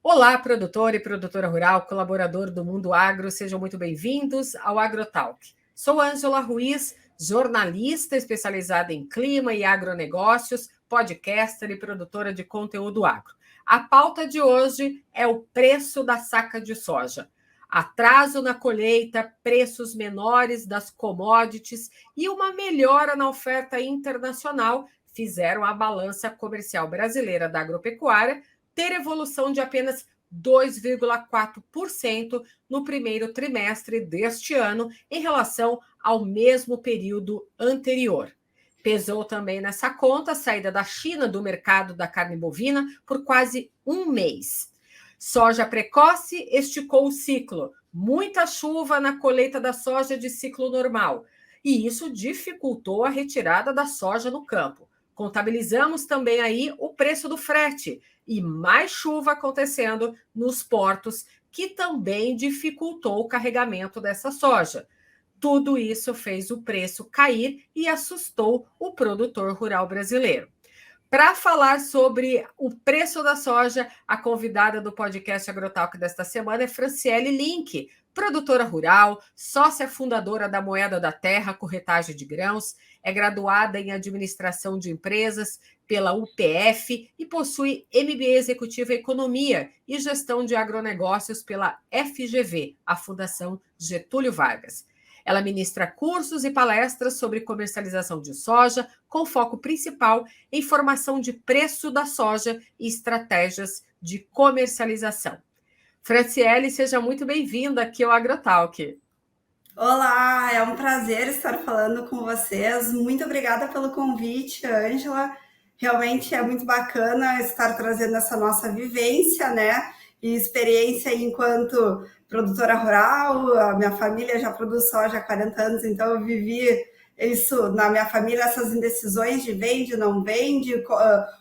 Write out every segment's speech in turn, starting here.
Olá, produtor e produtora rural, colaborador do Mundo Agro, sejam muito bem-vindos ao AgroTalk. Sou Ângela Ruiz, jornalista especializada em clima e agronegócios, podcaster e produtora de conteúdo agro. A pauta de hoje é o preço da saca de soja. Atraso na colheita, preços menores das commodities e uma melhora na oferta internacional fizeram a balança comercial brasileira da agropecuária ter evolução de apenas 2,4% no primeiro trimestre deste ano em relação ao mesmo período anterior. Pesou também nessa conta a saída da China do mercado da carne bovina por quase um mês. Soja precoce esticou o ciclo, muita chuva na colheita da soja de ciclo normal, e isso dificultou a retirada da soja no campo. Contabilizamos também aí o preço do frete e mais chuva acontecendo nos portos, que também dificultou o carregamento dessa soja. Tudo isso fez o preço cair e assustou o produtor rural brasileiro. Para falar sobre o preço da soja, a convidada do podcast AgroTalk desta semana é Franciele Link, produtora rural, sócia fundadora da Moeda da Terra, corretagem de grãos, é graduada em administração de empresas pela UPF e possui MBA executivo em economia e gestão de agronegócios pela FGV, a Fundação Getúlio Vargas. Ela ministra cursos e palestras sobre comercialização de soja, com foco principal em formação de preço da soja e estratégias de comercialização. Franciele, seja muito bem-vinda aqui ao AgroTalk. Olá, é um prazer estar falando com vocês. Muito obrigada pelo convite, Ângela. Realmente é muito bacana estar trazendo essa nossa vivência, né? E experiência enquanto produtora rural. A minha família já produz soja há 40 anos, então eu vivi isso na minha família, essas indecisões de vende, não vende,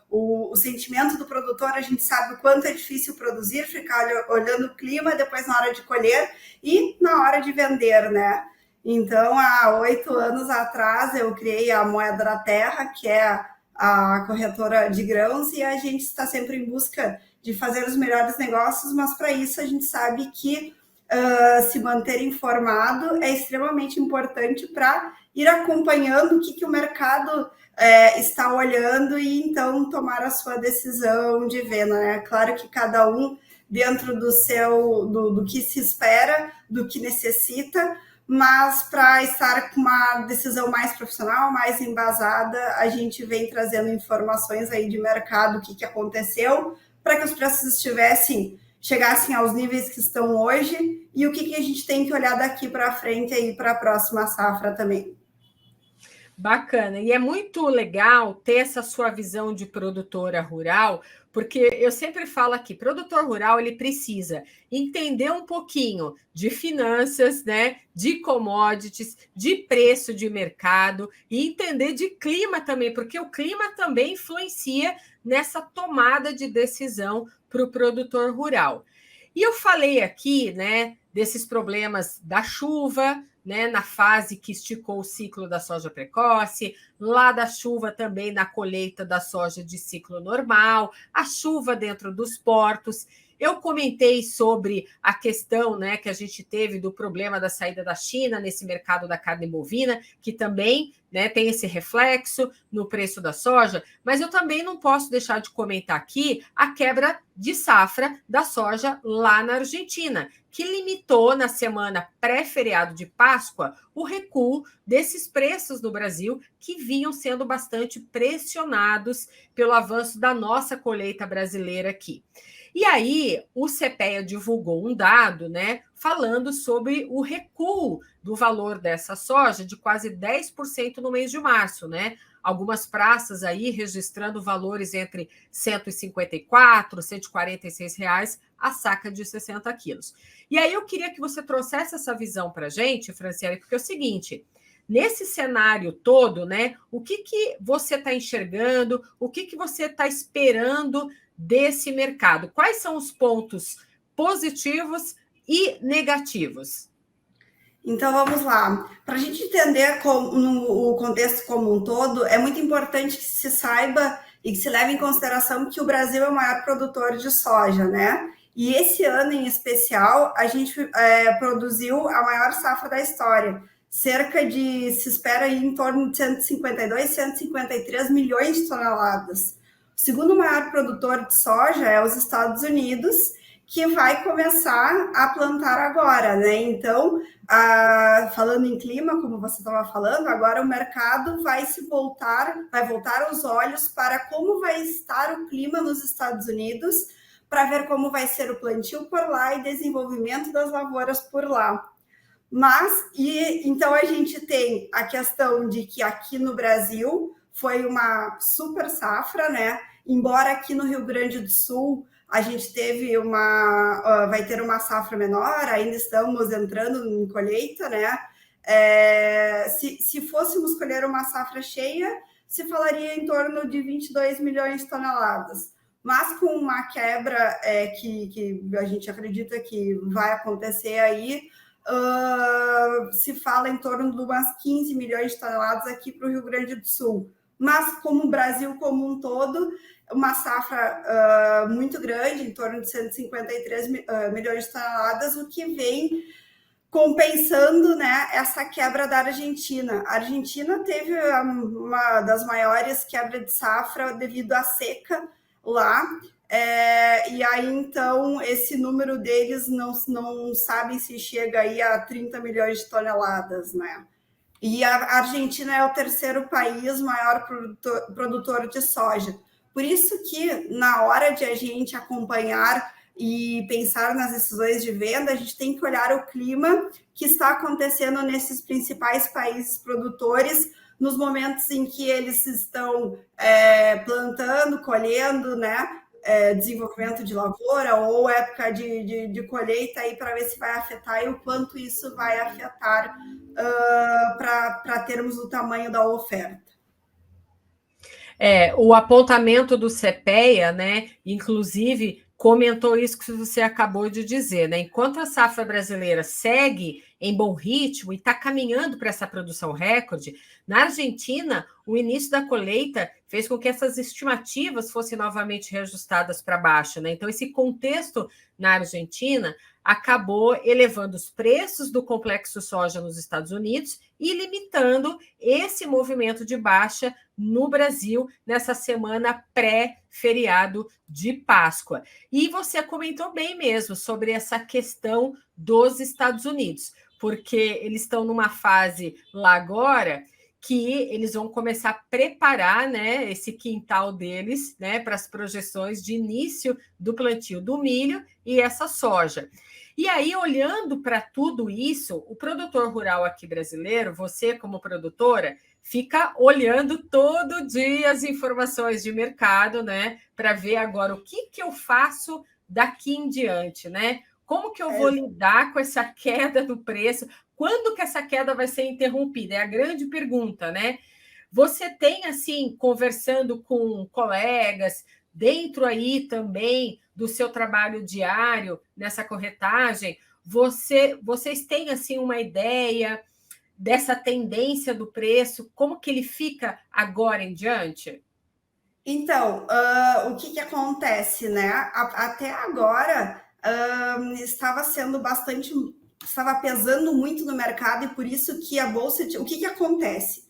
o sentimento do produtor, a gente sabe o quanto é difícil produzir, ficar olhando o clima, depois na hora de colher e na hora de vender, né? Então, há 8 anos atrás, eu criei a Moeda da Terra, que é a corretora de grãos, e a gente está sempre em busca de fazer os melhores negócios, mas para isso a gente sabe que se manter informado é extremamente importante para ir acompanhando o que o mercado está olhando e então tomar a sua decisão de venda, né? Claro que cada um dentro do que se espera, do que necessita, mas para estar com uma decisão mais profissional, mais embasada, a gente vem trazendo informações aí de mercado, o que aconteceu, para que os preços chegassem aos níveis que estão hoje e o que a gente tem que olhar daqui para frente aí para a próxima safra também. Bacana, e é muito legal ter essa sua visão de produtora rural, porque eu sempre falo aqui, produtor rural ele precisa entender um pouquinho de finanças, né, de commodities, de preço de mercado e entender de clima também, porque o clima também influencia nessa tomada de decisão para o produtor rural. E eu falei aqui, né, desses problemas da chuva, né, na fase que esticou o ciclo da soja precoce, lá da chuva também na colheita da soja de ciclo normal, a chuva dentro dos portos. Eu comentei sobre a questão, né, que a gente teve do problema da saída da China nesse mercado da carne bovina, que também, né, tem esse reflexo no preço da soja, mas eu também não posso deixar de comentar aqui a quebra de safra da soja lá na Argentina, que limitou na semana pré-feriado de Páscoa o recuo desses preços no Brasil, que vinham sendo bastante pressionados pelo avanço da nossa colheita brasileira aqui. E aí, o CPEA divulgou um dado, né, falando sobre o recuo do valor dessa soja de quase 10% no mês de março, né? Algumas praças aí registrando valores entre R$ 154, R$ 146 reais a saca de 60 quilos. E aí eu queria que você trouxesse essa visão para a gente, Franciele, porque é o seguinte, nesse cenário todo, né, o que você está enxergando, o que você está esperando desse mercado? Quais são os pontos positivos e negativos? Então, vamos lá. Para a gente entender o contexto como um todo, é muito importante que se saiba e que se leve em consideração que o Brasil é o maior produtor de soja, né? E esse ano, em especial, a gente produziu a maior safra da história. Se espera aí em torno de 152, 153 milhões de toneladas. O segundo maior produtor de soja é os Estados Unidos, que vai começar a plantar agora, né? Então, falando em clima, como você estava falando, agora o mercado vai voltar os olhos para como vai estar o clima nos Estados Unidos, para ver como vai ser o plantio por lá e desenvolvimento das lavouras por lá. Então a gente tem a questão de que aqui no Brasil foi uma super safra, né? Embora aqui no Rio Grande do Sul a gente vai ter uma safra menor, ainda estamos entrando em colheita, né? Se fôssemos colher uma safra cheia, se falaria em torno de 22 milhões de toneladas. Mas com uma quebra que a gente acredita que vai acontecer aí, se fala em torno de umas 15 milhões de toneladas aqui para o Rio Grande do Sul. Mas como o Brasil como um todo, uma safra muito grande, em torno de 153 milhões de toneladas, o que vem compensando, né, essa quebra da Argentina. A Argentina teve uma das maiores quebras de safra devido à seca lá, e aí então esse número deles não sabem se chega aí a 30 milhões de toneladas, né? E a Argentina é o terceiro país maior produtor de soja. Por isso que na hora de a gente acompanhar e pensar nas decisões de venda, a gente tem que olhar o clima que está acontecendo nesses principais países produtores, nos momentos em que eles estão plantando, colhendo, né? Desenvolvimento de lavoura ou época de colheita, aí para ver se vai afetar e o quanto isso vai afetar para termos o tamanho da oferta. O apontamento do CPEA, né, inclusive, comentou isso que você acabou de dizer, né? Enquanto a safra brasileira segue em bom ritmo e está caminhando para essa produção recorde, na Argentina, o início da colheita fez com que essas estimativas fossem novamente reajustadas para baixo, né? Então, esse contexto na Argentina acabou elevando os preços do complexo soja nos Estados Unidos e limitando esse movimento de baixa no Brasil nessa semana pré-feriado de Páscoa. E você comentou bem mesmo sobre essa questão dos Estados Unidos, porque eles estão numa fase lá agora que eles vão começar a preparar, né, esse quintal deles, né, para as projeções de início do plantio do milho e essa soja. E aí, olhando para tudo isso, o produtor rural aqui brasileiro, você como produtora, fica olhando todo dia as informações de mercado, né, para ver agora o que eu faço daqui em diante, né? Como que eu vou lidar com essa queda do preço? Quando que essa queda vai ser interrompida? É a grande pergunta, né? Você tem, assim, conversando com colegas, dentro aí também do seu trabalho diário, nessa corretagem, vocês têm, assim, uma ideia dessa tendência do preço? Como que ele fica agora em diante? Então, o que acontece, né? Até agora estava pesando muito no mercado e por isso que a bolsa. O que acontece?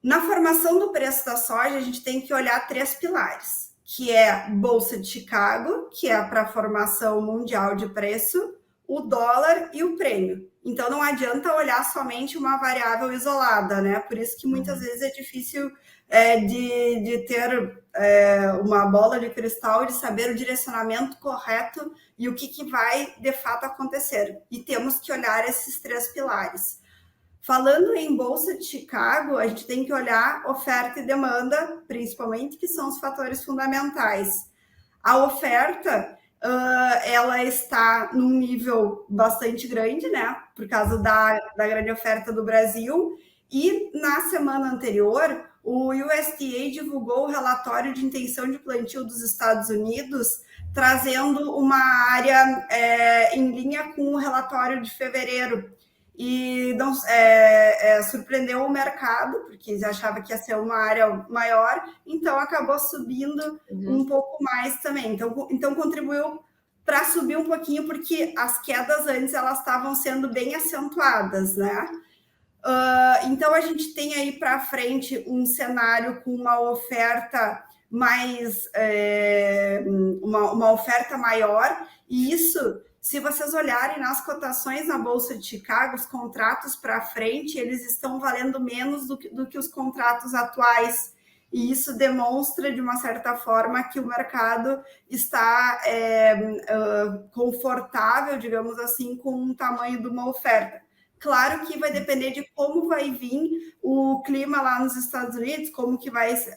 Na formação do preço da soja, a gente tem que olhar 3 pilares, que é a Bolsa de Chicago, que é para a formação mundial de preço, o dólar e o prêmio. Então, não adianta olhar somente uma variável isolada, né? Por isso que muitas vezes é difícil de ter uma bola de cristal e de saber o direcionamento correto e o que vai, de fato, acontecer. E temos que olhar esses 3 pilares. Falando em Bolsa de Chicago, a gente tem que olhar oferta e demanda, principalmente, que são os fatores fundamentais. A oferta, ela está num nível bastante grande, né? Por causa da grande oferta do Brasil. E na semana anterior, o USDA divulgou o relatório de intenção de plantio dos Estados Unidos, trazendo uma área em linha com o relatório de fevereiro. E surpreendeu o mercado, porque já achava que ia ser uma área maior, então acabou subindo um pouco mais também. Então contribuiu para subir um pouquinho, porque as quedas antes elas estavam sendo bem acentuadas, né? Então a gente tem aí para frente um cenário com uma oferta mais uma oferta maior, e isso, se vocês olharem nas cotações na Bolsa de Chicago, os contratos para frente eles estão valendo menos do que os contratos atuais. E isso demonstra, de uma certa forma, que o mercado está confortável, digamos assim, com o tamanho de uma oferta. Claro que vai depender de como vai vir o clima lá nos Estados Unidos, como que vai se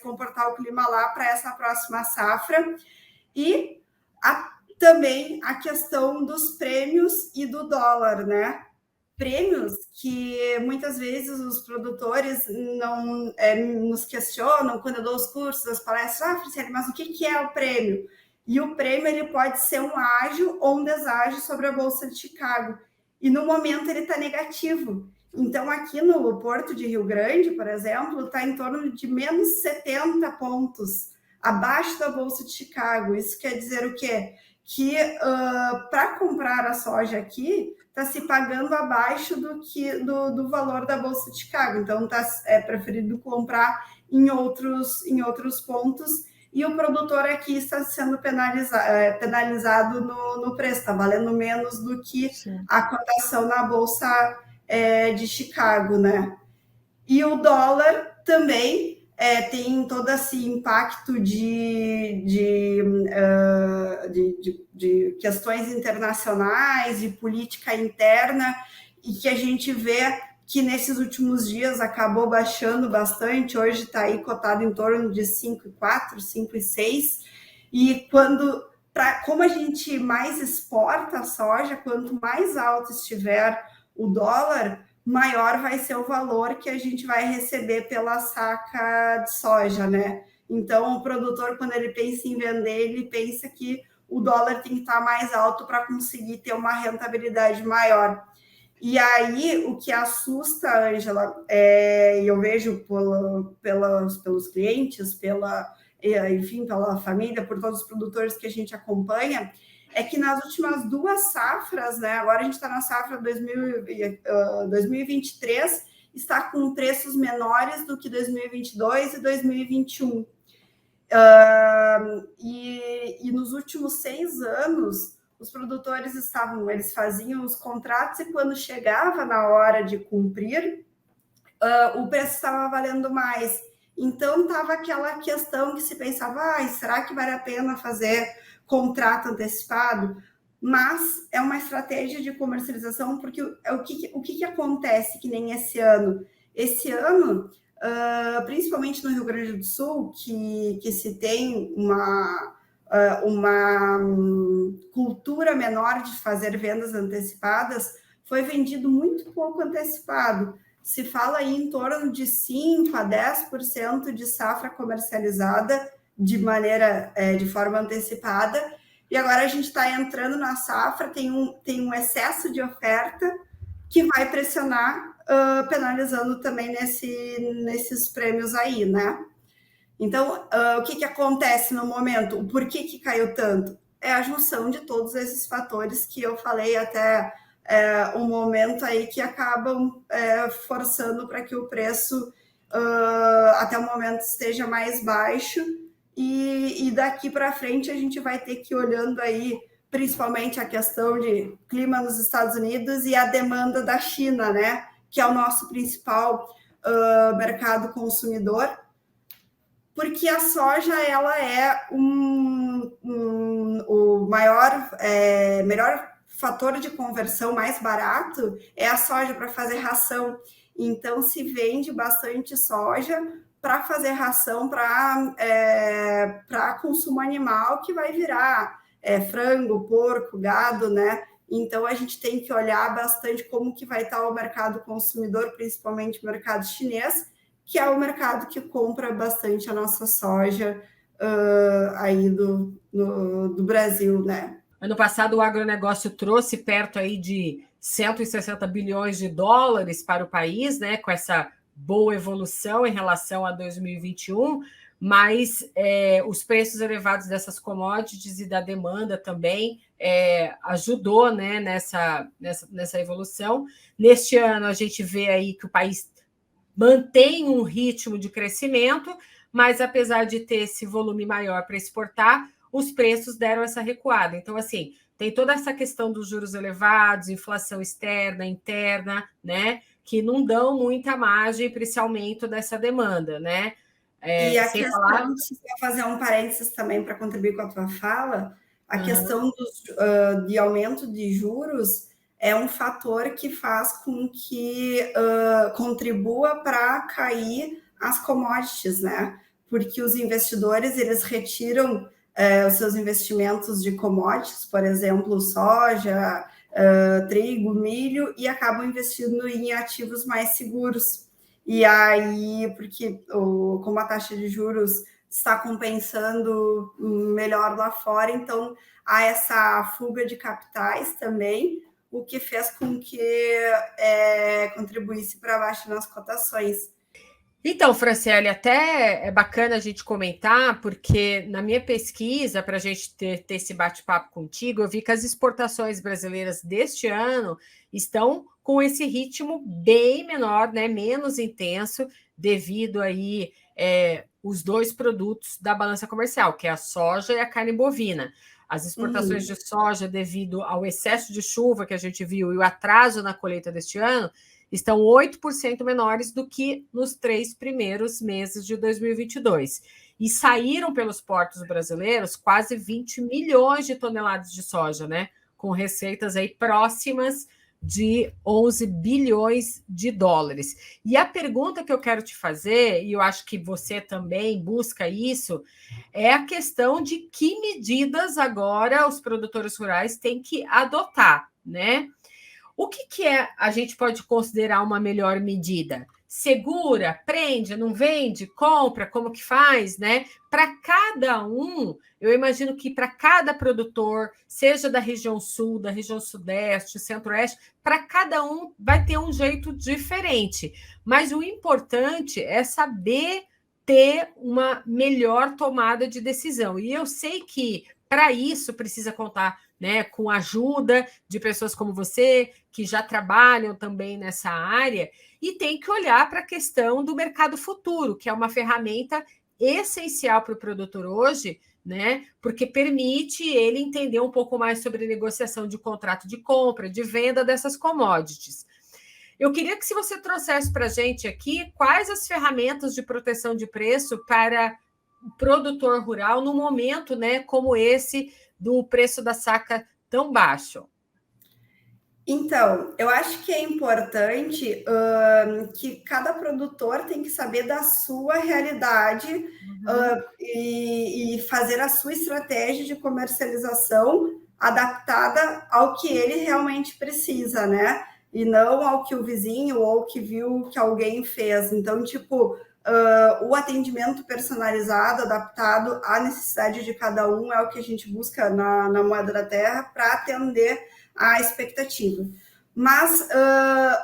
comportar o clima lá para essa próxima safra. E também a questão dos prêmios e do dólar, né? Prêmios que muitas vezes os produtores não nos questionam quando eu dou os cursos, as palestras, Franciele, mas o que é o prêmio? E o prêmio ele pode ser um ágio ou um deságio sobre a Bolsa de Chicago. E no momento ele está negativo. Então, aqui no Porto de Rio Grande, por exemplo, está em torno de menos 70 pontos abaixo da Bolsa de Chicago. Isso quer dizer o quê? Que para comprar a soja aqui está se pagando abaixo do valor da Bolsa de Chicago. Então, é preferido comprar em outros pontos. E o produtor aqui está sendo penalizado no preço, está valendo menos do que a cotação na Bolsa de Chicago, né? E o dólar também tem todo esse impacto de questões internacionais, de política interna, e que a gente vê que nesses últimos dias acabou baixando bastante, hoje está aí cotado em torno de 5,4, 5,6, e como a gente mais exporta a soja, quanto mais alto estiver o dólar, maior vai ser o valor que a gente vai receber pela saca de soja, né? Então, o produtor, quando ele pensa em vender, ele pensa que o dólar tem que estar mais alto para conseguir ter uma rentabilidade maior. E aí, o que assusta, Ângela, eu vejo pelos clientes, pela família, por todos os produtores que a gente acompanha, é que nas últimas 2 safras, né, agora a gente está na safra 2023, está com preços menores do que 2022 e 2021. E nos últimos 6 anos, os produtores eles faziam os contratos, e quando chegava na hora de cumprir, o preço estava valendo mais. Então, estava aquela questão que se pensava, será que vale a pena fazer contrato antecipado? Mas é uma estratégia de comercialização, porque o que acontece que nem esse ano? Esse ano, principalmente no Rio Grande do Sul, que se tem uma cultura menor de fazer vendas antecipadas, foi vendido muito pouco antecipado. Se fala aí em torno de 5% a 10% de safra comercializada de forma antecipada, e agora a gente está entrando na safra, tem um excesso de oferta que vai pressionar, penalizando também nesses prêmios aí, né? Então, o que acontece no momento? O porquê que caiu tanto? É a junção de todos esses fatores que eu falei até um momento aí, que acabam forçando para que o preço até o momento esteja mais baixo, e daqui para frente a gente vai ter que ir olhando aí principalmente a questão de clima nos Estados Unidos e a demanda da China, né? Que é o nosso principal mercado consumidor, porque a soja ela é o melhor fator de conversão, mais barato, é a soja para fazer ração. Então, se vende bastante soja para fazer ração para consumo animal, que vai virar frango, porco, gado, né? Então, a gente tem que olhar bastante como que vai estar o mercado consumidor, principalmente o mercado chinês, que é o mercado que compra bastante a nossa soja aí do Brasil, né? Ano passado, o agronegócio trouxe perto aí de 160 bilhões de dólares para o país, né, com essa boa evolução em relação a 2021, mas os preços elevados dessas commodities e da demanda também ajudou, né, nessa evolução. Neste ano, a gente vê aí que o país mantém um ritmo de crescimento, mas apesar de ter esse volume maior para exportar, os preços deram essa recuada. Então, assim, tem toda essa questão dos juros elevados, inflação externa, interna, né, que não dão muita margem para esse aumento dessa demanda, né? E a Sem questão, falar... se eu fazer um parênteses também para contribuir com a tua fala, a questão de aumento de juros é um fator que faz com que contribua para cair as commodities, né? Porque os investidores, eles retiram os seus investimentos de commodities, por exemplo, soja, trigo, milho, e acabam investindo em ativos mais seguros. E aí, porque como a taxa de juros está compensando melhor lá fora, então há essa fuga de capitais também, o que fez com que contribuísse para baixo nas cotações. Então, Franciele, até é bacana a gente comentar, porque na minha pesquisa, para a gente ter esse bate-papo contigo, eu vi que as exportações brasileiras deste ano estão com esse ritmo bem menor, né, menos intenso, devido aí os dois produtos da balança comercial, que é a soja e a carne bovina. As exportações de soja, devido ao excesso de chuva que a gente viu e o atraso na colheita deste ano, estão 8% menores do que nos 3 primeiros meses de 2022. E saíram pelos portos brasileiros quase 20 milhões de toneladas de soja, né? Com receitas aí próximas de 11 bilhões de dólares. E a pergunta que eu quero te fazer, e eu acho que você também busca isso, é a questão de que medidas agora os produtores rurais têm que adotar, né? O que a gente pode considerar uma melhor medida? Segura, prende, não vende, compra, como que faz, né? Para cada um, eu imagino que para cada produtor, seja da região sul, da região sudeste, centro-oeste, para cada um vai ter um jeito diferente. Mas o importante é saber ter uma melhor tomada de decisão. E eu sei que para isso precisa contar, né, com a ajuda de pessoas como você, que já trabalham também nessa área, e tem que olhar para a questão do mercado futuro, que é uma ferramenta essencial para o produtor hoje, né, porque permite ele entender um pouco mais sobre negociação de contrato de compra, de venda dessas commodities. Eu queria que se você trouxesse para a gente aqui quais as ferramentas de proteção de preço para o produtor rural no momento, né, como esse do preço da saca tão baixo. Então, eu acho que é importante que cada produtor tem que saber da sua realidade e fazer a sua estratégia de comercialização adaptada ao que ele realmente precisa, né? E não ao que o vizinho ou que viu que alguém fez. Então, tipo, o atendimento personalizado, adaptado à necessidade de cada um é o que a gente busca na Moeda da Terra para atender a expectativa. Mas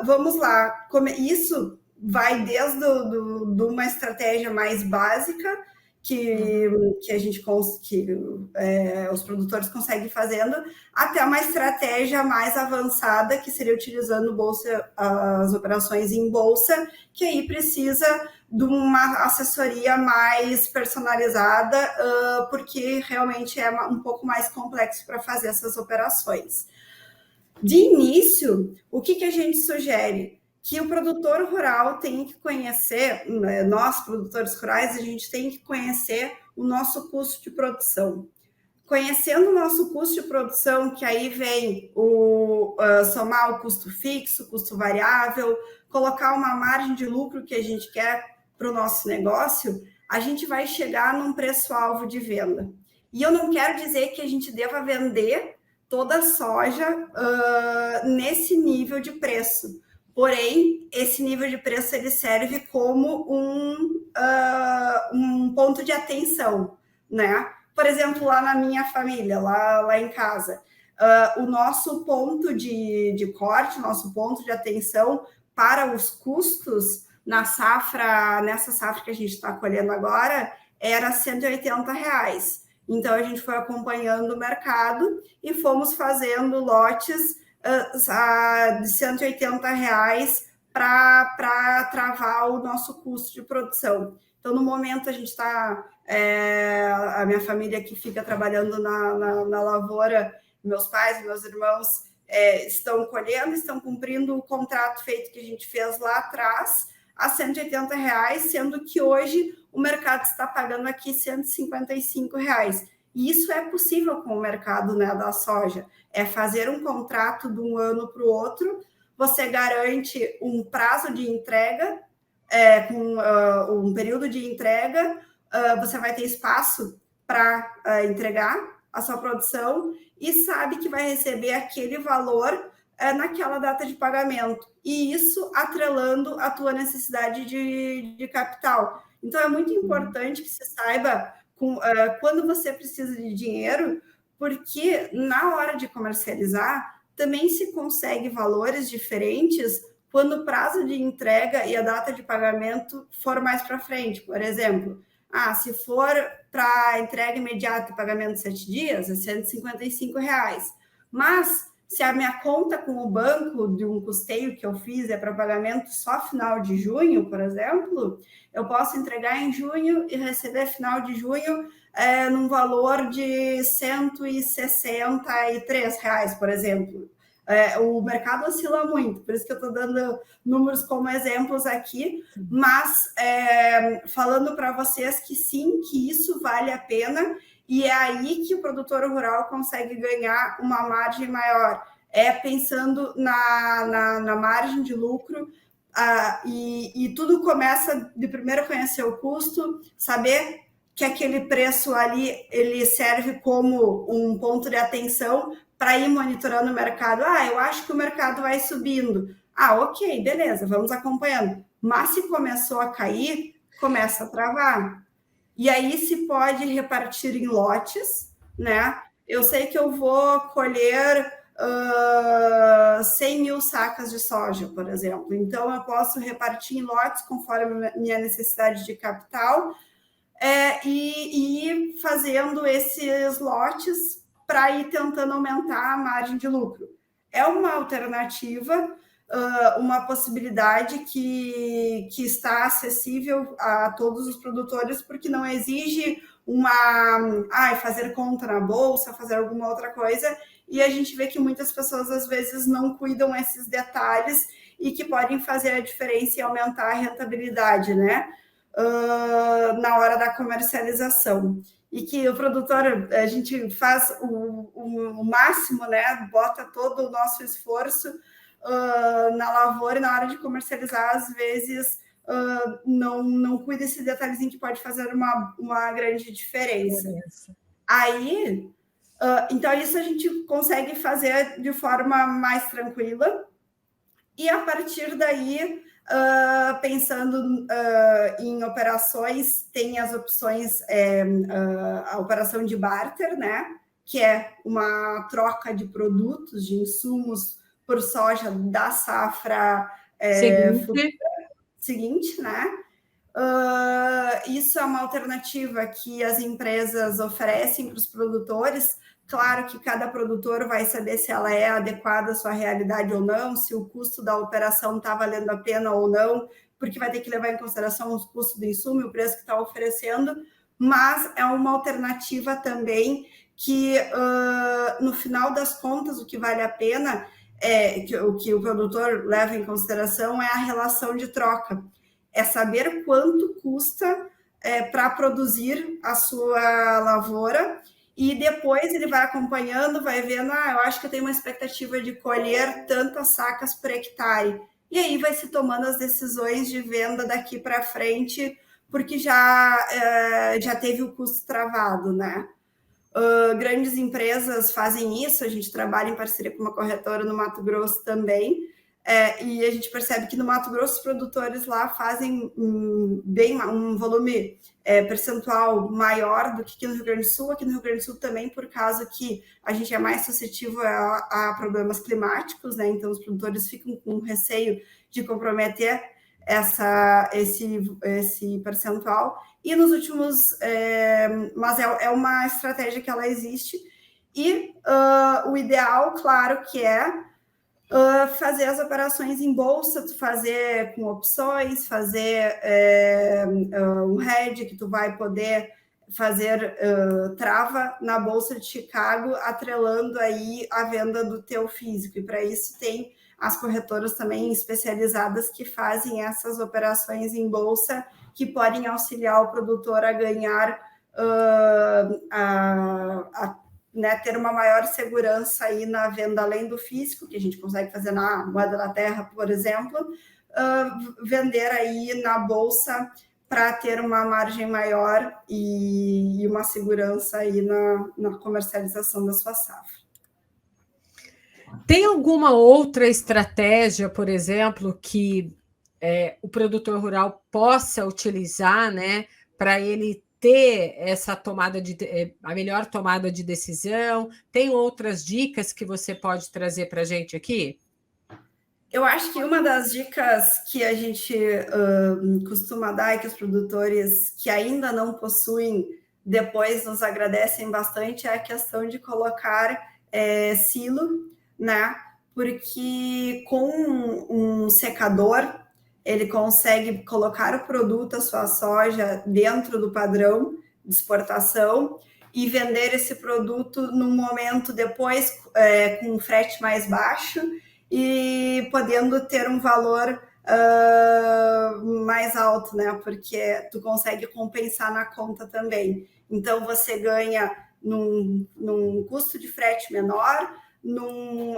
vamos lá, isso vai desde de uma estratégia mais básica que a gente os produtores conseguem fazendo, até uma estratégia mais avançada, que seria utilizando as operações em bolsa, que aí precisa de uma assessoria mais personalizada, porque realmente é um pouco mais complexo para fazer essas operações. De início, o que a gente sugere? Que o produtor rural tem que conhecer, nós, produtores rurais, a gente tem que conhecer o nosso custo de produção. Conhecendo o nosso custo de produção, que aí vem somar o custo fixo, custo variável, colocar uma margem de lucro que a gente quer para o nosso negócio, a gente vai chegar num preço-alvo de venda. E eu não quero dizer que a gente deva vender toda a soja nesse nível de preço. Porém, esse nível de preço ele serve como um ponto de atenção, né? Por exemplo, lá na minha família, lá em casa, o nosso ponto de corte, nosso ponto de atenção para os custos nessa safra que a gente está colhendo agora, era R$ 180. Então, a gente foi acompanhando o mercado e fomos fazendo lotes de R$ 180 para travar o nosso custo de produção. Então, no momento, a gente está... a minha família que fica trabalhando na lavoura, meus pais, meus irmãos estão colhendo, estão cumprindo o contrato feito que a gente fez lá atrás, a R$ 180, sendo que hoje o mercado está pagando aqui R$ 155. E isso é possível com o mercado, né, da soja. É fazer um contrato de um ano para o outro, você garante um prazo de entrega, com um período de entrega, você vai ter espaço para entregar a sua produção e sabe que vai receber aquele valor naquela data de pagamento. E isso atrelando a tua necessidade de capital. Então, é muito importante que você saiba quando você precisa de dinheiro, porque na hora de comercializar, também se consegue valores diferentes quando o prazo de entrega e a data de pagamento for mais para frente. Por exemplo, se for para entrega imediata e pagamento de 7 dias, é R$ 155. Mas, se a minha conta com o banco de um custeio que eu fiz é para pagamento só final de junho, por exemplo, eu posso entregar em junho e receber final de junho num valor de R$ 163, por exemplo. O mercado oscila muito, por isso que eu estou dando números como exemplos aqui, mas falando para vocês que sim, que isso vale a pena, e é aí que o produtor rural consegue ganhar uma margem maior, pensando na margem de lucro, e tudo começa de primeiro conhecer o custo, saber que aquele preço ali ele serve como um ponto de atenção para ir monitorando o mercado. Eu acho que o mercado vai subindo. Ok, beleza, vamos acompanhando. Mas se começou a cair, começa a travar. E aí se pode repartir em lotes, né? Eu sei que eu vou colher 100 mil sacas de soja, por exemplo. Então, eu posso repartir em lotes conforme a minha necessidade de capital, e ir fazendo esses lotes para ir tentando aumentar a margem de lucro. É uma alternativa, uma possibilidade que está acessível a todos os produtores, porque não exige fazer conta na bolsa, fazer alguma outra coisa, e a gente vê que muitas pessoas às vezes não cuidam esses detalhes e que podem fazer a diferença e aumentar a rentabilidade, né? Na hora da comercialização. E que o produtor, a gente faz o máximo, né? Bota todo o nosso esforço na lavoura, e na hora de comercializar, às vezes não cuida desse detalhezinho que pode fazer uma grande diferença. Aí, então, isso a gente consegue fazer de forma mais tranquila, e a partir daí, pensando em operações, tem as opções, a operação de barter, né? Que é uma troca de produtos, de insumos por soja da safra seguinte, né? Isso é uma alternativa que as empresas oferecem para os produtores. Claro que cada produtor vai saber se ela é adequada à sua realidade ou não, se o custo da operação está valendo a pena ou não, porque vai ter que levar em consideração os custos do insumo e o preço que está oferecendo, mas é uma alternativa também que, no final das contas, o que vale a pena, o que o produtor leva em consideração é a relação de troca, é saber quanto custa para produzir a sua lavoura, e depois ele vai acompanhando, vai vendo, eu acho que eu tenho uma expectativa de colher tantas sacas por hectare. E aí vai se tomando as decisões de venda daqui para frente, porque já teve o custo travado, né? Grandes empresas fazem isso, a gente trabalha em parceria com uma corretora no Mato Grosso também, e a gente percebe que no Mato Grosso os produtores lá fazem um volume percentual maior do que aqui no Rio Grande do Sul. Aqui no Rio Grande do Sul também, por causa que a gente é mais suscetível a problemas climáticos, né? Então os produtores ficam com receio de comprometer esse percentual. E nos últimos... mas é uma estratégia que ela existe. E o ideal, claro, que é fazer as operações em bolsa, tu fazer com opções, fazer um hedge que tu vai poder fazer trava na Bolsa de Chicago, atrelando aí a venda do teu físico. E para isso tem as corretoras também especializadas que fazem essas operações em bolsa, que podem auxiliar o produtor a ganhar, né, ter uma maior segurança aí na venda além do físico, que a gente consegue fazer na moeda da terra, por exemplo, vender aí na bolsa para ter uma margem maior e uma segurança aí na comercialização da sua safra. Tem alguma outra estratégia, por exemplo, que o produtor rural possa utilizar, né, para ele ter essa a melhor tomada de decisão? Tem outras dicas que você pode trazer para a gente aqui? Eu acho que uma das dicas que a gente costuma dar e que os produtores que ainda não possuem depois nos agradecem bastante é a questão de colocar silo, né? Porque com um secador ele consegue colocar o produto, a sua soja, dentro do padrão de exportação e vender esse produto num momento depois com um frete mais baixo e podendo ter um valor mais alto, né? Porque tu consegue compensar na conta também. Então, você ganha num custo de frete menor, não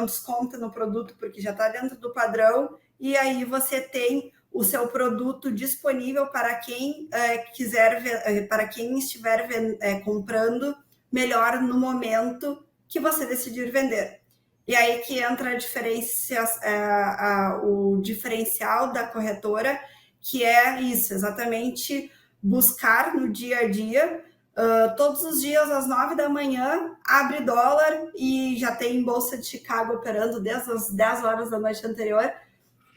desconta no produto porque já está dentro do padrão, e aí você tem o seu produto disponível para quem quiser, para quem estiver comprando melhor no momento que você decidir vender. E aí que entra o diferencial da corretora, que é isso, exatamente buscar no dia a dia, todos os dias às 9 da manhã, abre dólar e já tem Bolsa de Chicago operando desde as 10 horas da noite anterior.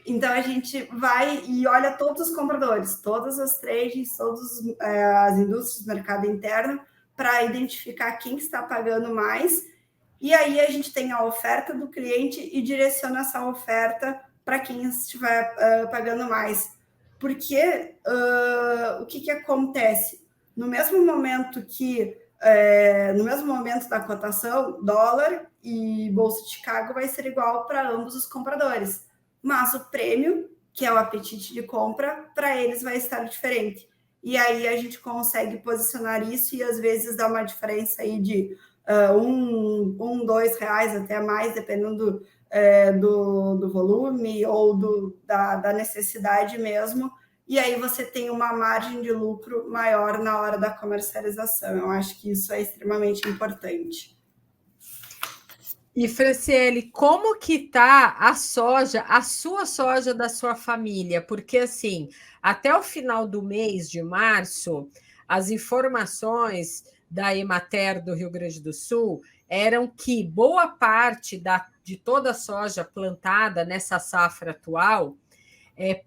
Então a gente vai e olha todos os compradores, todas as trades, todas as indústrias do mercado interno, para identificar quem está pagando mais. E aí a gente tem a oferta do cliente e direciona essa oferta para quem estiver pagando mais. Porque o que acontece? No mesmo momento da cotação, dólar e Bolsa de Chicago vai ser igual para ambos os compradores. Mas o prêmio, que é o apetite de compra, para eles vai estar diferente. E aí a gente consegue posicionar isso e às vezes dá uma diferença aí de R$2 até mais, dependendo do volume ou da necessidade mesmo. E aí você tem uma margem de lucro maior na hora da comercialização. Eu acho que isso é extremamente importante. E, Franciele, como que tá a soja, a sua soja da sua família? Porque, assim, até o final do mês de março, as informações da Emater do Rio Grande do Sul eram que boa parte de toda a soja plantada nessa safra atual,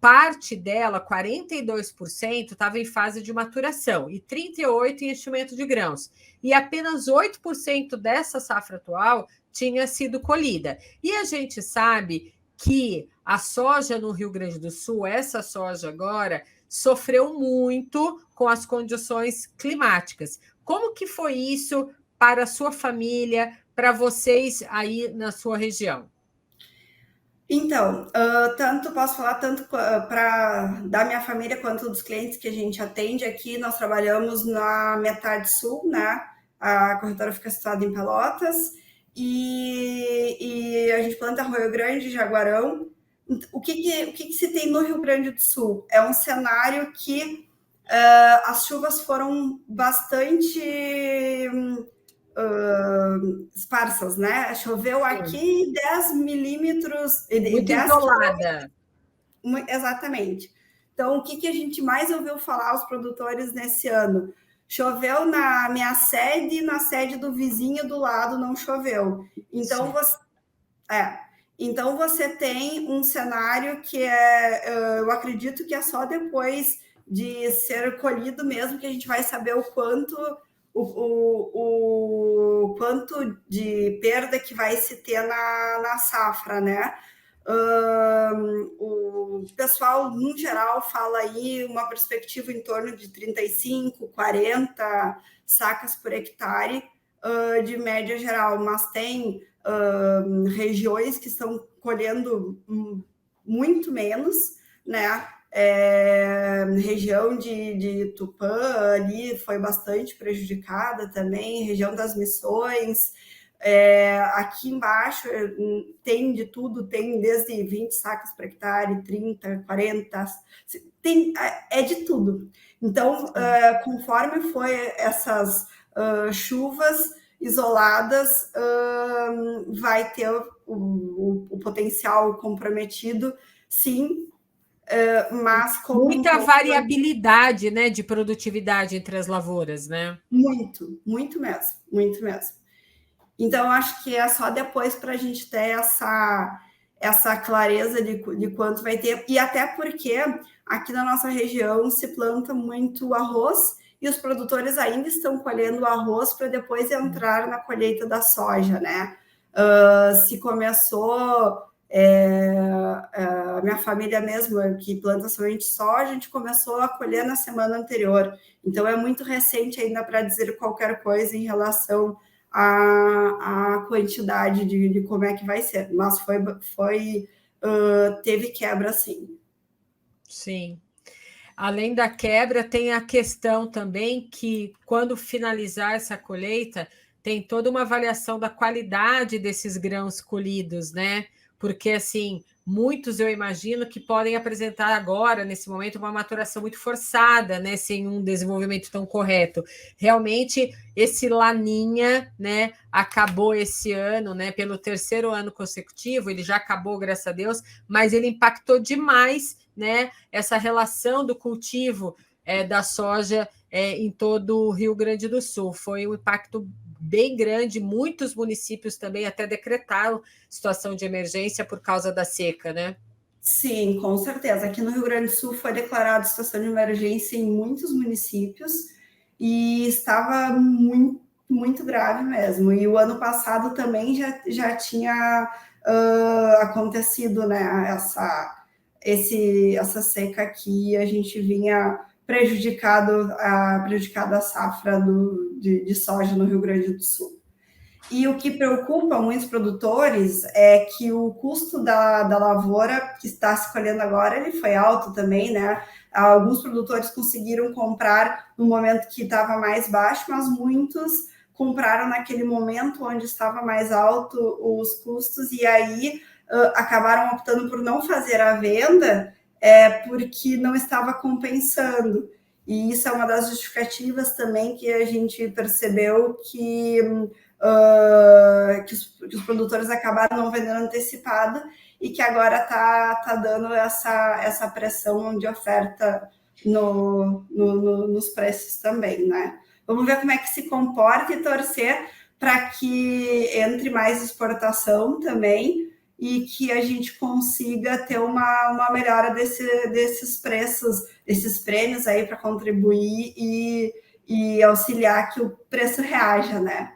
parte dela, 42%, estava em fase de maturação e 38% em enchimento de grãos. E apenas 8% dessa safra atual tinha sido colhida. E a gente sabe que a soja no Rio Grande do Sul, essa soja agora, sofreu muito com as condições climáticas. Como que foi isso para a sua família, para vocês aí na sua região? Então, posso falar tanto da minha família quanto dos clientes que a gente atende aqui. Nós trabalhamos na metade sul, né? A corretora fica situada em Pelotas e a gente planta Rio Grande, Jaguarão. O que se tem no Rio Grande do Sul? É um cenário que as chuvas foram bastante esparsas, né? Choveu aqui 10 milímetros. Muito isolada. Exatamente. Então, o que a gente mais ouviu falar aos produtores nesse ano? Choveu na minha sede, na sede do vizinho do lado não choveu. Então, Então, você tem um cenário que eu acredito que é só depois de ser colhido mesmo que a gente vai saber o quanto quanto de perda que vai se ter na safra, né? O pessoal, no geral, fala aí uma perspectiva em torno de 35, 40 sacas por hectare de média geral, mas tem regiões que estão colhendo muito menos, né? Região de Tupã ali foi bastante prejudicada também, região das Missões. Aqui embaixo tem de tudo, tem desde 20 sacas por hectare, 30, 40, é de tudo. Então, conforme foi essas chuvas isoladas, vai ter o potencial comprometido, sim, mas com muita variabilidade, né, de produtividade entre as lavouras, né? Muito mesmo, muito mesmo. Então, acho que é só depois para a gente ter essa clareza de quanto vai ter, e até porque aqui na nossa região se planta muito arroz e os produtores ainda estão colhendo o arroz para depois entrar na colheita da soja, né? Se começou, a minha família mesmo, que planta somente soja, a gente começou a colher na semana anterior. Então, é muito recente ainda para dizer qualquer coisa em relação à quantidade de como é que vai ser, mas teve quebra, sim. Sim. Além da quebra, tem a questão também que, quando finalizar essa colheita, tem toda uma avaliação da qualidade desses grãos colhidos, né? Porque, assim, muitos eu imagino que podem apresentar agora, nesse momento, uma maturação muito forçada, né? Sem um desenvolvimento tão correto. Realmente, esse Laninha, né? Acabou esse ano, né? Pelo terceiro ano consecutivo, ele já acabou, graças a Deus, mas ele impactou demais, né, essa relação do cultivo da soja em todo o Rio Grande do Sul. Foi um impacto bem grande, muitos municípios também até decretaram situação de emergência por causa da seca, né? Sim, com certeza. Aqui no Rio Grande do Sul foi declarada situação de emergência em muitos municípios e estava muito, muito grave mesmo. E o ano passado também já tinha acontecido, né, essa seca aqui, a gente vinha prejudicado a safra de soja no Rio Grande do Sul. E o que preocupa muitos produtores é que o custo da lavoura que está se colhendo agora, ele foi alto também, né? Alguns produtores conseguiram comprar no momento que estava mais baixo, mas muitos compraram naquele momento onde estava mais alto os custos e aí acabaram optando por não fazer a venda porque não estava compensando. E isso é uma das justificativas também que a gente percebeu que os produtores acabaram não vendendo antecipado e que agora está dando essa pressão de oferta nos preços também, né? Vamos ver como é que se comporta e torcer para que entre mais exportação também e que a gente consiga ter uma melhora desses preços, desses prêmios aí para contribuir e auxiliar que o preço reaja, né?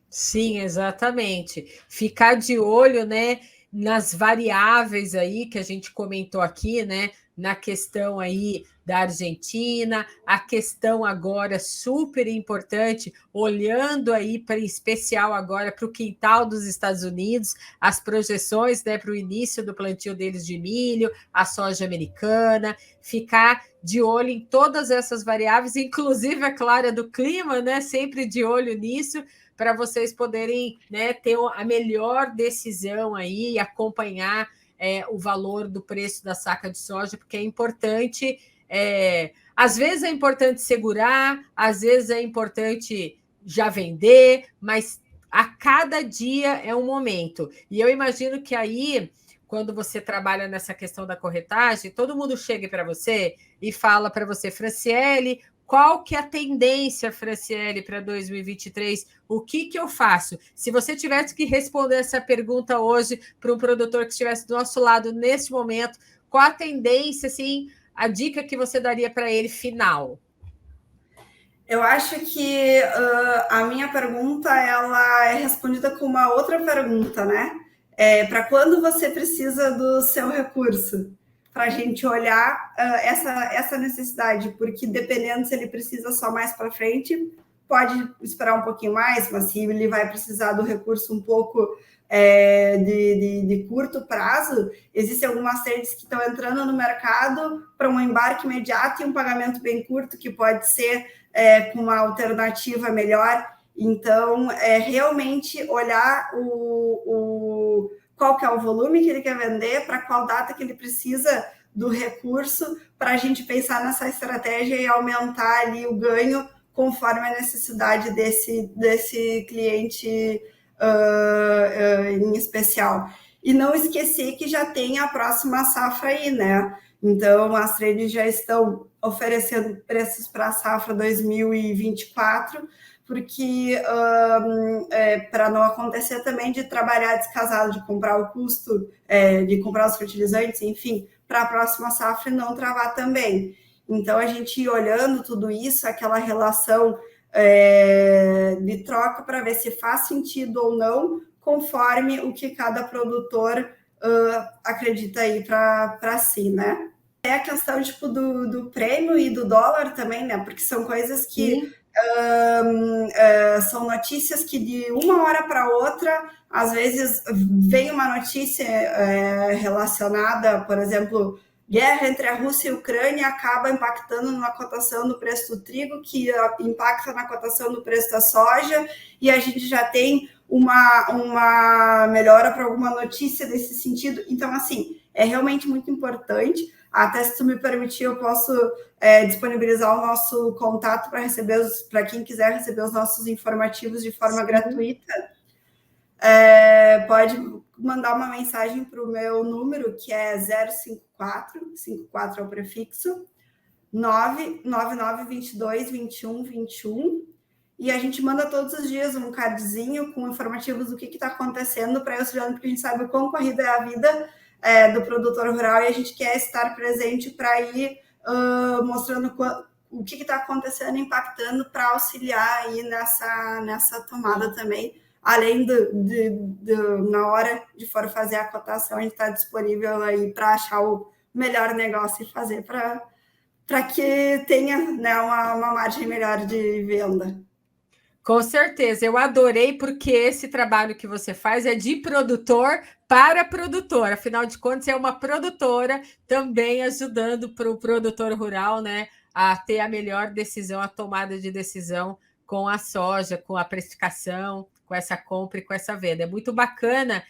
Sim, exatamente. Ficar de olho, né, nas variáveis aí que a gente comentou aqui, né, na questão aí da Argentina, a questão agora super importante, olhando aí para em especial agora para o quintal dos Estados Unidos, as projeções, né, para o início do plantio deles de milho, a soja americana, ficar de olho em todas essas variáveis, inclusive, é claro, do clima, né, sempre de olho nisso, para vocês poderem, né, ter a melhor decisão aí e acompanhar o valor do preço da saca de soja, porque é importante. Às vezes é importante segurar, às vezes é importante já vender, mas a cada dia é um momento. E eu imagino que aí, quando você trabalha nessa questão da corretagem, todo mundo chega para você e fala para você, Franciele, qual que é a tendência, Franciele, para 2023? O que eu faço? Se você tivesse que responder essa pergunta hoje para um produtor que estivesse do nosso lado neste momento, qual a tendência, assim, a dica que você daria para ele final? Eu acho que a minha pergunta ela é respondida com uma outra pergunta, né? Para quando você precisa do seu recurso? Para a gente olhar essa necessidade, porque dependendo se ele precisa só mais para frente, pode esperar um pouquinho mais, mas se ele vai precisar do recurso um pouco de curto prazo, existem algumas trades que estão entrando no mercado para um embarque imediato e um pagamento bem curto, que pode ser com uma alternativa melhor. Então, realmente olhar qual que é o volume que ele quer vender, para qual data que ele precisa do recurso, para a gente pensar nessa estratégia e aumentar ali o ganho conforme a necessidade desse cliente em especial. E não esquecer que já tem a próxima safra aí, né? Então, as trades já estão oferecendo preços para a safra 2024, porque para não acontecer também de trabalhar descasado, de comprar o custo, de comprar os fertilizantes, enfim, para a próxima safra e não travar também. Então, a gente ir olhando tudo isso, aquela relação de troca para ver se faz sentido ou não, conforme o que cada produtor acredita aí para si, né? É a questão tipo, do prêmio e do dólar também, né? Porque são coisas que são notícias que de uma hora para outra, às vezes vem uma notícia relacionada, por exemplo, guerra entre a Rússia e a Ucrânia acaba impactando na cotação do preço do trigo, que impacta na cotação do preço da soja, e a gente já tem uma melhora para alguma notícia desse sentido. Então, assim, é realmente muito importante. Até se tu me permitir, eu posso disponibilizar o nosso contato para quem quiser receber os nossos informativos de forma gratuita. Pode mandar uma mensagem para o meu número, que é 054 é o prefixo, 999222121, e a gente manda todos os dias um cardzinho com informativos do que está acontecendo para eu estudando, porque a gente sabe o quão corrida é a vida do produtor rural, e a gente quer estar presente para ir mostrando o que está acontecendo, impactando, para auxiliar aí nessa tomada também. Além na hora de for fazer a cotação, a gente está disponível aí para achar o melhor negócio e fazer para que tenha, né, uma margem melhor de venda. Com certeza, eu adorei, porque esse trabalho que você faz é de produtor para produtor. Afinal de contas, é uma produtora também ajudando para o produtor rural, né, a ter a melhor decisão, a tomada de decisão com a soja, com a precificação, com essa compra e com essa venda. É muito bacana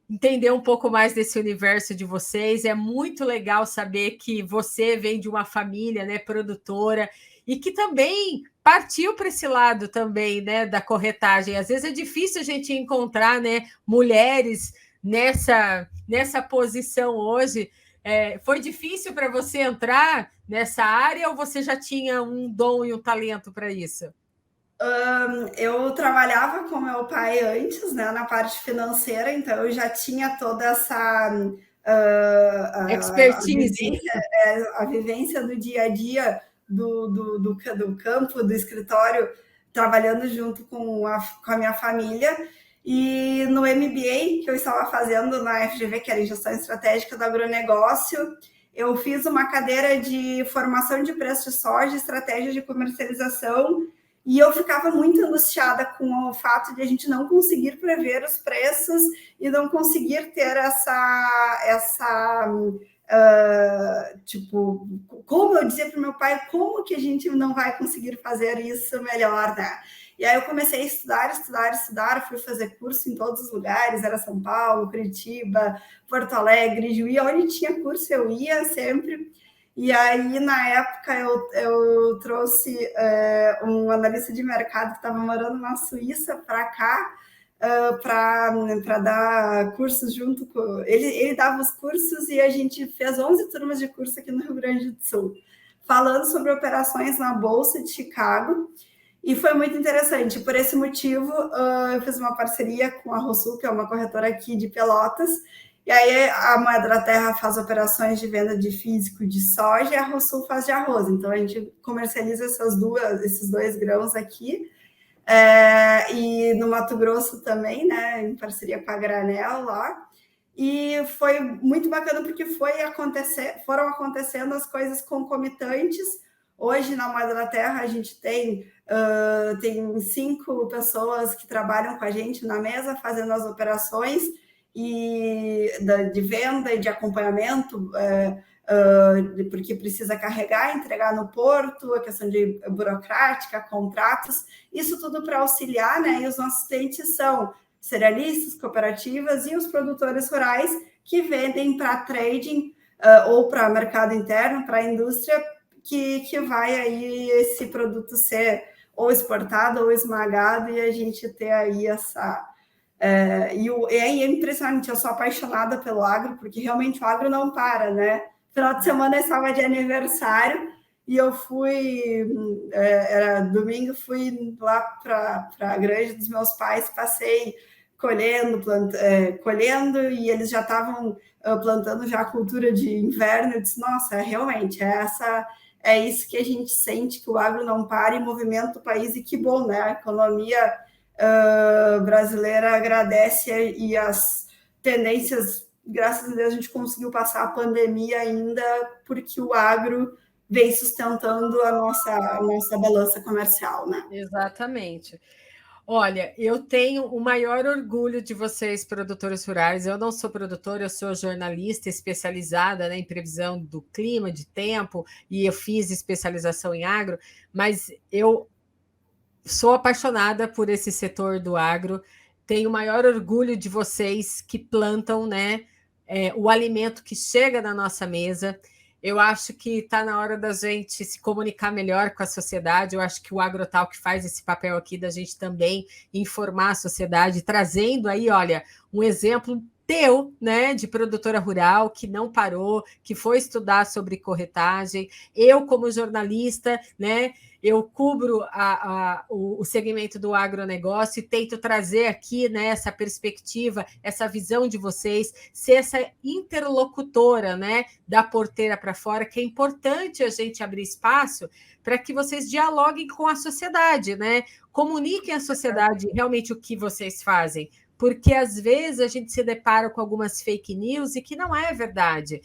entender um pouco mais desse universo de vocês. É muito legal saber que você vem de uma família, né, produtora, e que também partiu para esse lado também, né, da corretagem. Às vezes é difícil a gente encontrar, né, mulheres nessa posição hoje. Foi difícil para você entrar nessa área, ou você já tinha um dom e um talento para isso? Eu trabalhava com meu pai antes, né, na parte financeira, então eu já tinha toda essa expertise, a vivência do dia a dia do campo, do escritório, trabalhando junto com a minha família. E no MBA que eu estava fazendo na FGV, que era em Gestão Estratégica do Agronegócio, eu fiz uma cadeira de formação de preço de soja, estratégia de comercialização, e eu ficava muito angustiada com o fato de a gente não conseguir prever os preços e não conseguir ter tipo, como eu dizia para o meu pai, como que a gente não vai conseguir fazer isso melhor, né? E aí eu comecei a estudar, fui fazer curso em todos os lugares, era São Paulo, Curitiba, Porto Alegre, Juí, onde tinha curso eu ia sempre. E aí, na época, eu trouxe um analista de mercado que estava morando na Suíça para cá, para dar cursos junto com... Ele dava os cursos e a gente fez 11 turmas de curso aqui no Rio Grande do Sul. falando sobre operações na Bolsa de Chicago. E foi muito interessante. Por esse motivo, eu fiz uma parceria com a Rosul, que é uma corretora aqui de Pelotas. E aí a Moeda da Terra faz operações de venda de físico de soja e a Rosul faz de arroz. Então a gente comercializa esses dois grãos aqui. E no Mato Grosso também, né, em parceria com a Granel lá. E foi muito bacana porque foram acontecendo as coisas concomitantes. Hoje, na Moeda da Terra, a gente tem 5 pessoas que trabalham com a gente na mesa, fazendo as operações de venda e de acompanhamento, porque precisa carregar, entregar no porto, a questão de burocrática, contratos, isso tudo para auxiliar, né? E os nossos clientes são cerealistas, cooperativas e os produtores rurais que vendem para trading ou para mercado interno, para a indústria, que vai aí esse produto ser ou exportado ou esmagado e a gente ter aí essa... E é impressionante, eu sou apaixonada pelo agro, porque realmente o agro não para, né? Final de semana eu estava de aniversário e eu fui, era domingo, fui lá para a granja dos meus pais, passei colhendo, e eles já estavam plantando já a cultura de inverno. Eu disse, nossa, realmente, é isso que a gente sente, que o agro não para e movimenta o país, e que bom, né? A economia brasileira agradece e as tendências, graças a Deus, a gente conseguiu passar a pandemia ainda, porque o agro vem sustentando a nossa balança comercial, né? Exatamente. Olha, eu tenho o maior orgulho de vocês, produtores rurais. Eu não sou produtora, eu sou jornalista especializada, né, em previsão do clima, de tempo, e eu fiz especialização em agro, mas eu sou apaixonada por esse setor do agro. Tenho o maior orgulho de vocês que plantam, né, o alimento que chega na nossa mesa. Eu acho que está na hora da gente se comunicar melhor com a sociedade. Eu acho que o Agrotalk faz esse papel aqui da gente também informar a sociedade, trazendo aí, olha, um exemplo teu, né, de produtora rural que não parou, que foi estudar sobre corretagem. Eu, como jornalista, né, eu cubro o segmento do agronegócio e tento trazer aqui, né, essa perspectiva, essa visão de vocês, ser essa interlocutora, né, da porteira para fora, que é importante a gente abrir espaço para que vocês dialoguem com a sociedade, né? Comuniquem à sociedade realmente o que vocês fazem, porque às vezes a gente se depara com algumas fake news e que não é verdade.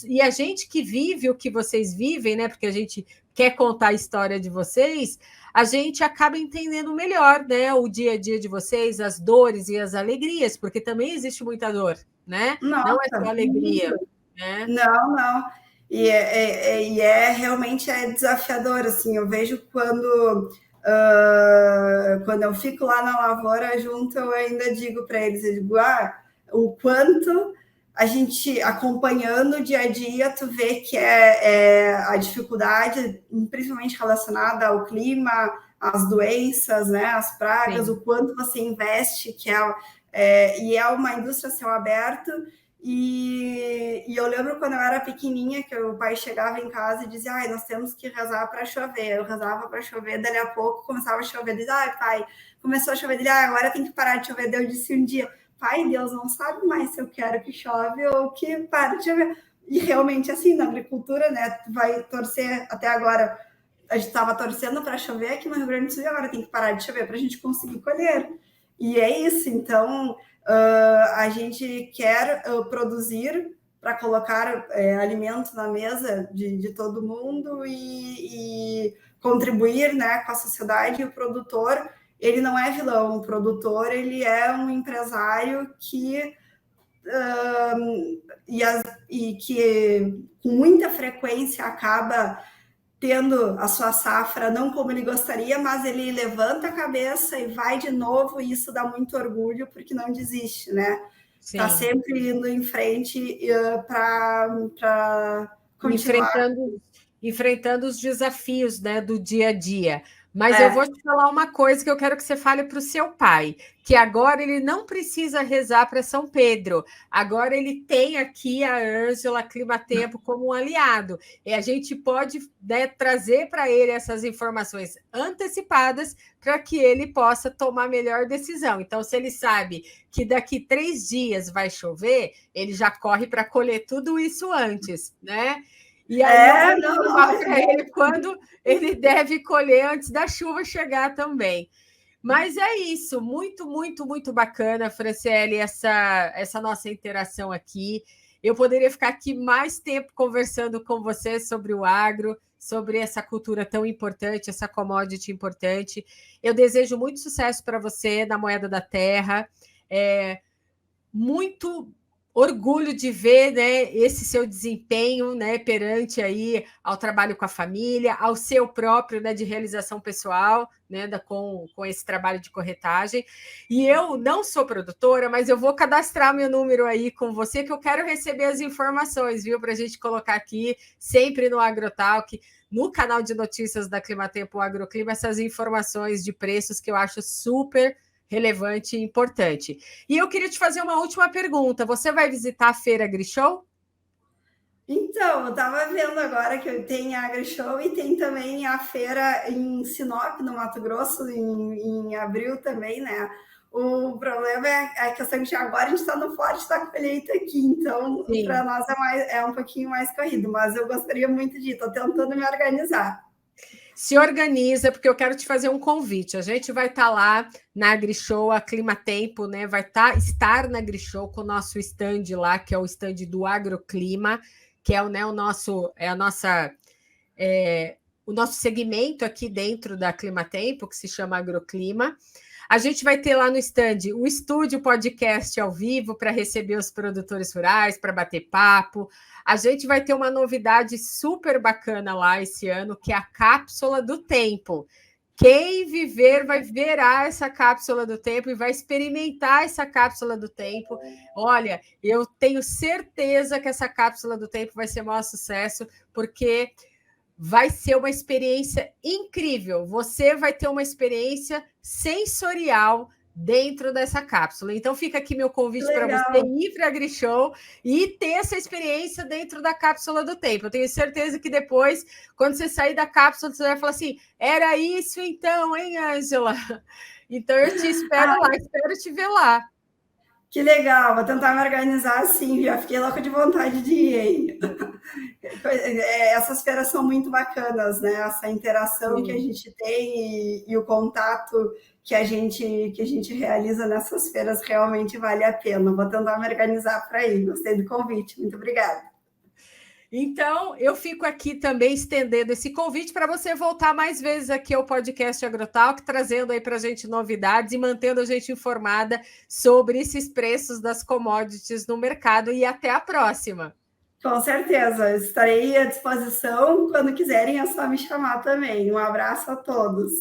E a gente que vive o que vocês vivem, né? Porque a gente quer contar a história de vocês, a gente acaba entendendo melhor, né? O dia a dia de vocês, as dores e as alegrias, porque também existe muita dor, né? Não é só Nossa, alegria, né? Não. E realmente desafiador, assim, eu vejo quando eu fico lá na lavoura junto, eu ainda digo para eles, eu digo, o quanto a gente acompanhando o dia a dia, tu vê que a dificuldade, principalmente relacionada ao clima, às doenças, né, às pragas, sim, o quanto você investe, e é uma indústria a céu aberto. E eu lembro quando eu era pequenininha, que o pai chegava em casa e dizia, nós temos que rezar para chover. Eu rezava para chover, dali a pouco começava a chover. Ele dizia, pai, começou a chover. Ele, agora tem que parar de chover. Eu disse um dia, pai, Deus não sabe mais se eu quero que chove ou que pare de chover. E realmente, assim, na agricultura, né, tu vai torcer até agora. A gente estava torcendo para chover aqui no Rio Grande do Sul e agora tem que parar de chover para a gente conseguir colher. E é isso, então... a gente quer produzir para colocar alimento na mesa de todo mundo e contribuir, né, com a sociedade. E o produtor, ele não é vilão, o produtor, ele é um empresário que com muita frequência acaba tendo a sua safra não como ele gostaria, mas ele levanta a cabeça e vai de novo, e isso dá muito orgulho, porque não desiste, né? Está sempre indo em frente para continuar. Enfrentando os desafios, né, do dia a dia. Mas eu vou te falar uma coisa que eu quero que você fale para o seu pai, que agora ele não precisa rezar para São Pedro. Agora ele tem aqui a Ângela Climatempo como um aliado. E a gente pode, né, trazer para ele essas informações antecipadas para que ele possa tomar a melhor decisão. Então, se ele sabe que daqui 3 dias vai chover, ele já corre para colher tudo isso antes, né? E aí eu vou informar para ele quando ele deve colher antes da chuva chegar também. Mas é isso, muito, muito, muito bacana, Franciele, essa nossa interação aqui. Eu poderia ficar aqui mais tempo conversando com você sobre o agro, sobre essa cultura tão importante, essa commodity importante. Eu desejo muito sucesso para você na Moeda da Terra. Muito orgulho de ver, né, esse seu desempenho, né, perante aí ao trabalho com a família, ao seu próprio, né, de realização pessoal, né, com esse trabalho de corretagem. E eu não sou produtora, mas eu vou cadastrar meu número aí com você, que eu quero receber as informações, viu, para a gente colocar aqui sempre no AgroTalk, no canal de notícias da Climatempo Agroclima, essas informações de preços que eu acho super relevante e importante. E eu queria te fazer uma última pergunta. Você vai visitar a Feira AgriShow? Então, eu estava vendo agora que tem a AgriShow e tem também a feira em Sinop, no Mato Grosso, em abril também, né? O problema é a questão que agora a gente está no forte da colheita aqui, então para nós é um pouquinho mais corrido, mas eu gostaria muito de ir, estou tentando me organizar. Se organiza, porque eu quero te fazer um convite. A gente vai estar lá na AgriShow, a Climatempo, né? Vai estar na AgriShow com o nosso stand lá, que é o stand do Agroclima, que é, né, o nosso segmento aqui dentro da Climatempo, que se chama Agroclima. A gente vai ter lá no stand o estúdio podcast ao vivo para receber os produtores rurais, para bater papo. A gente vai ter uma novidade super bacana lá esse ano, que é a Cápsula do Tempo. Quem viver vai verá essa cápsula do tempo e vai experimentar essa cápsula do tempo. Olha, eu tenho certeza que essa cápsula do tempo vai ser um maior sucesso, porque vai ser uma experiência incrível. Você vai ter uma experiência sensorial dentro dessa cápsula. Então fica aqui meu convite para você ir para a AgriShow e ter essa experiência dentro da cápsula do tempo. Eu tenho certeza que depois, quando você sair da cápsula, você vai falar assim, era isso então, hein, Ângela? Então eu te espero lá, espero te ver lá. Que legal, vou tentar me organizar assim, já fiquei louca de vontade de ir, hein? Essas feiras são muito bacanas, né? Essa interação que a gente tem e o contato que a gente realiza nessas feiras realmente vale a pena. Vou tentar me organizar para ir. Gostei do convite, muito obrigada. Então, eu fico aqui também estendendo esse convite para você voltar mais vezes aqui ao podcast AgroTalk, trazendo aí para a gente novidades e mantendo a gente informada sobre esses preços das commodities no mercado. E até a próxima. Com certeza, estarei à disposição. Quando quiserem, é só me chamar também. Um abraço a todos.